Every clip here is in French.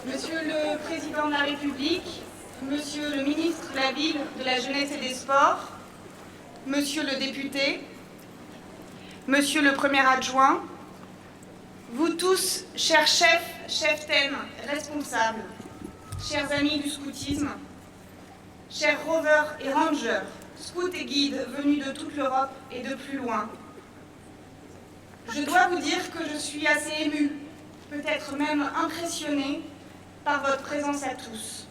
Monsieur le Président de la République, Monsieur le Ministre de la Ville, de la Jeunesse et des Sports, Monsieur le député, Monsieur le Premier adjoint, vous tous, chers chefs, cheftaines, responsables, chers amis du scoutisme, chers rovers et rangers, scouts et guides venus de toute l'Europe et de plus loin, je dois vous dire que je suis assez émue, peut-être même impressionnée, par votre présence à tous.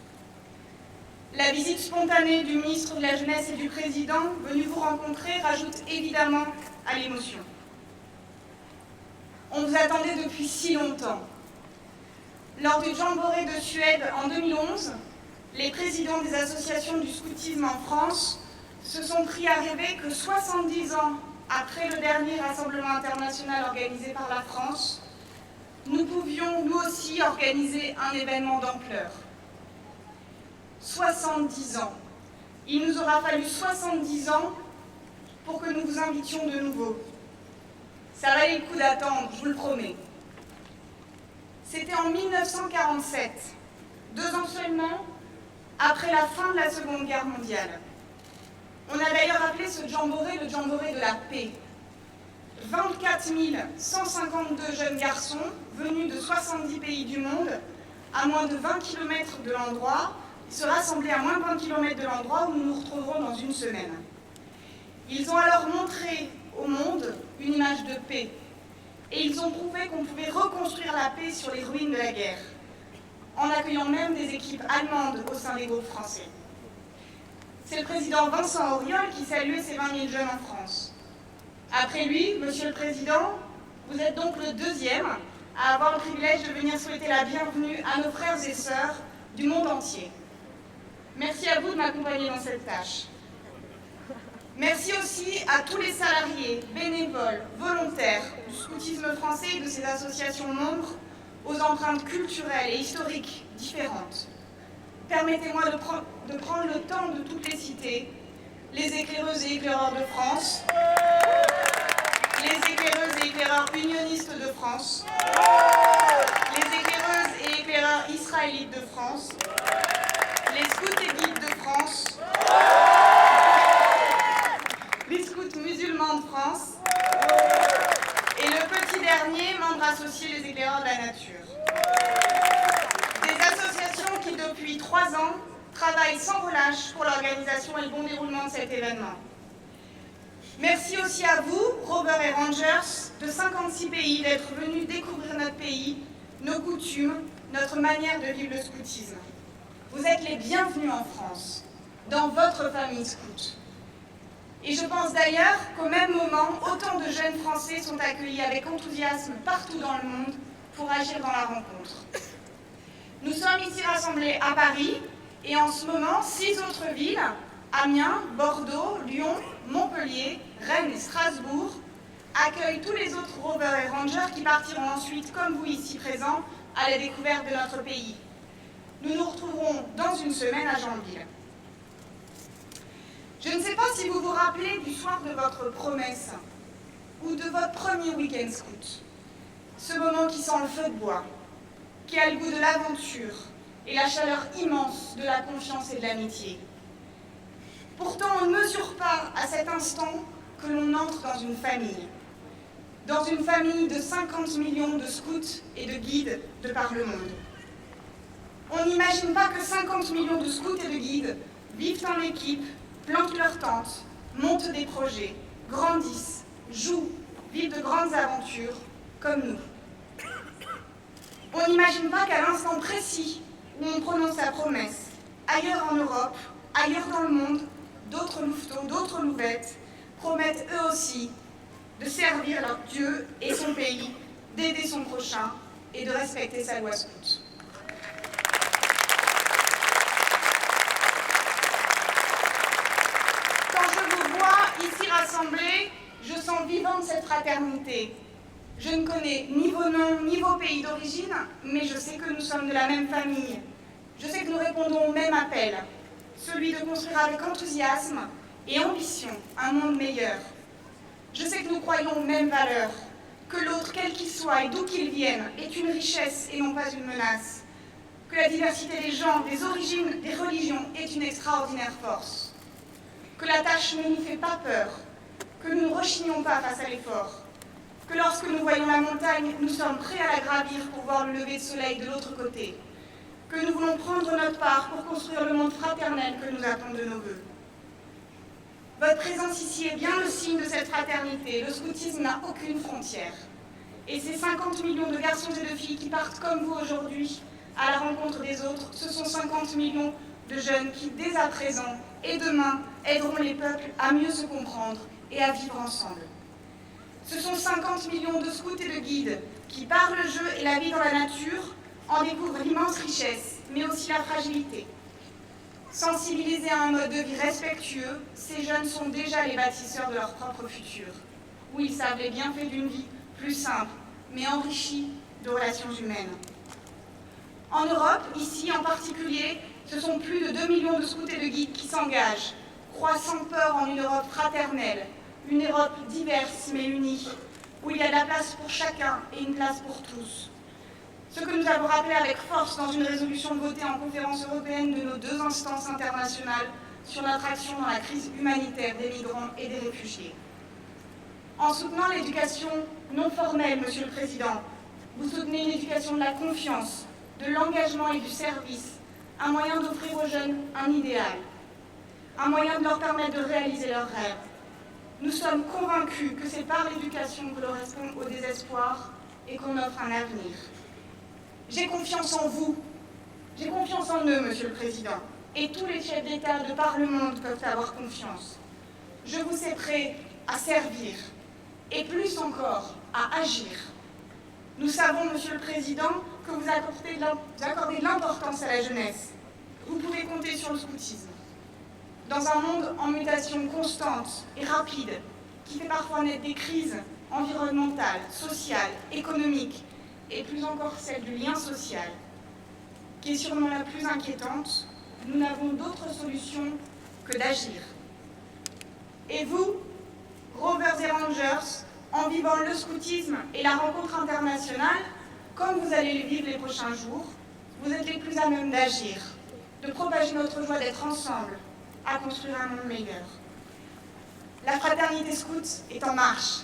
La visite spontanée du ministre de la Jeunesse et du Président venu vous rencontrer rajoute évidemment à l'émotion. On vous attendait depuis si longtemps. Lors du Jamboree de Suède en 2011, les présidents des associations du scoutisme en France se sont pris à rêver que 70 ans après le dernier rassemblement international organisé par la France, nous pouvions nous aussi organiser un événement d'ampleur. 70 ans. Il nous aura fallu 70 ans pour que nous vous invitions de nouveau. Ça valait le coup d'attendre, je vous le promets. C'était en 1947, 2 ans seulement après la fin de la Seconde Guerre mondiale. On a d'ailleurs appelé ce jamboree le jamboree de la paix. 24 152 jeunes garçons venus de 70 pays du monde, à moins de 20 km de l'endroit, se rassemblaient à moins de 20 km de l'endroit où nous nous retrouverons dans une semaine. Ils ont alors montré au monde une image de paix, et ils ont prouvé qu'on pouvait reconstruire la paix sur les ruines de la guerre, en accueillant même des équipes allemandes au sein des groupes français. C'est le président Vincent Auriol qui saluait ces 20 000 jeunes en France. Après lui, Monsieur le Président, vous êtes donc le deuxième à avoir le privilège de venir souhaiter la bienvenue à nos frères et sœurs du monde entier. Merci à vous de m'accompagner dans cette tâche. Merci aussi à tous les salariés, bénévoles, volontaires du scoutisme français et de ses associations membres aux empreintes culturelles et historiques différentes. Permettez-moi de prendre le temps de toutes les citer: les éclaireuses et éclaireurs de France, les éclaireuses et éclaireurs unionistes de France, les éclaireuses et éclaireurs israélites de France, les scouts et guides de France, les scouts musulmans de France et le petit dernier, membre associé des éclaireurs de la nature. Des associations qui, depuis 3 ans, travaillent sans relâche pour l'organisation et le bon déroulement de cet événement. Merci aussi à vous, rovers et rangers, de 56 pays, d'être venus découvrir notre pays, nos coutumes, notre manière de vivre le scoutisme. Vous êtes les bienvenus en France, dans votre famille scout. Et je pense d'ailleurs qu'au même moment, autant de jeunes Français sont accueillis avec enthousiasme partout dans le monde pour agir dans la rencontre. Nous sommes ici rassemblés à Paris et en ce moment, 6 autres villes, Amiens, Bordeaux, Lyon, Montpellier, Rennes et Strasbourg, accueillent tous les autres rovers et rangers qui partiront ensuite, comme vous ici présents, à la découverte de notre pays. Nous nous retrouverons dans une semaine à Janville. Je ne sais pas si vous vous rappelez du soir de votre promesse ou de votre premier week-end scout. Ce moment qui sent le feu de bois, qui a le goût de l'aventure et la chaleur immense de la confiance et de l'amitié. Pourtant, on ne mesure pas à cet instant que l'on entre dans une famille de 50 millions de scouts et de guides de par le monde. On n'imagine pas que 50 millions de scouts et de guides vivent en équipe, plantent leurs tentes, montent des projets, grandissent, jouent, vivent de grandes aventures, comme nous. On n'imagine pas qu'à l'instant précis où on prononce sa promesse, ailleurs en Europe, ailleurs dans le monde, d'autres louveteaux, d'autres louvettes promettent eux aussi de servir leur Dieu et son pays, d'aider son prochain et de respecter sa loi scout. Quand je vous vois ici rassemblés, je sens vivante cette fraternité. Je ne connais ni vos noms, ni vos pays d'origine, mais je sais que nous sommes de la même famille. Je sais que nous répondons au même appel, celui de construire avec enthousiasme et ambition un monde meilleur. Je sais que nous croyons aux mêmes valeurs, que l'autre, quel qu'il soit et d'où qu'il vienne, est une richesse et non pas une menace, que la diversité des gens, des origines, des religions est une extraordinaire force, que la tâche ne nous fait pas peur, que nous ne rechignons pas face à l'effort, que lorsque nous voyons la montagne, nous sommes prêts à la gravir pour voir le lever de soleil de l'autre côté, que nous voulons prendre notre part pour construire le monde fraternel que nous attendons de nos vœux. Votre présence ici est bien le signe de cette fraternité. Le scoutisme n'a aucune frontière. Et ces 50 millions de garçons et de filles qui partent comme vous aujourd'hui à la rencontre des autres, ce sont 50 millions de jeunes qui, dès à présent et demain, aideront les peuples à mieux se comprendre et à vivre ensemble. Ce sont 50 millions de scouts et de guides qui, par le jeu et la vie dans la nature, en découvrent l'immense richesse, mais aussi la fragilité. Sensibilisés à un mode de vie respectueux, ces jeunes sont déjà les bâtisseurs de leur propre futur, où ils savent les bienfaits d'une vie plus simple, mais enrichie de relations humaines. En Europe, ici en particulier, ce sont plus de 2 millions de scouts et de guides qui s'engagent, croient sans peur en une Europe fraternelle, une Europe diverse mais unie, où il y a de la place pour chacun et une place pour tous. Ce que nous avons rappelé avec force dans une résolution votée en conférence européenne de nos 2 instances internationales sur notre action dans la crise humanitaire des migrants et des réfugiés. En soutenant l'éducation non formelle, Monsieur le Président, vous soutenez une éducation de la confiance, de l'engagement et du service, un moyen d'offrir aux jeunes un idéal, un moyen de leur permettre de réaliser leurs rêves. Nous sommes convaincus que c'est par l'éducation que l'on répond au désespoir et qu'on offre un avenir. J'ai confiance en vous, j'ai confiance en eux, Monsieur le Président, et tous les chefs d'État de par le monde peuvent avoir confiance. Je vous sais prêt à servir, et plus encore, à agir. Nous savons, Monsieur le Président, que vous accordez de l'importance à la jeunesse. Vous pouvez compter sur le scoutisme. Dans un monde en mutation constante et rapide, qui fait parfois naître des crises environnementales, sociales, économiques, et plus encore celle du lien social, qui est sûrement la plus inquiétante, nous n'avons d'autre solution que d'agir. Et vous, Rovers et Rangers, en vivant le scoutisme et la rencontre internationale, comme vous allez les vivre les prochains jours, vous êtes les plus à même d'agir, de propager notre joie d'être ensemble, à construire un monde meilleur. La fraternité scout est en marche.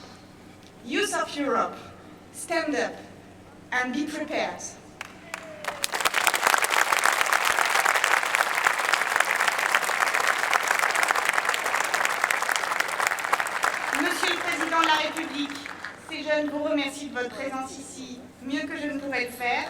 Youth of Europe, stand up and be prepared. Monsieur le Président de la République, ces jeunes vous remercient de votre présence ici, mieux que je ne pouvais le faire.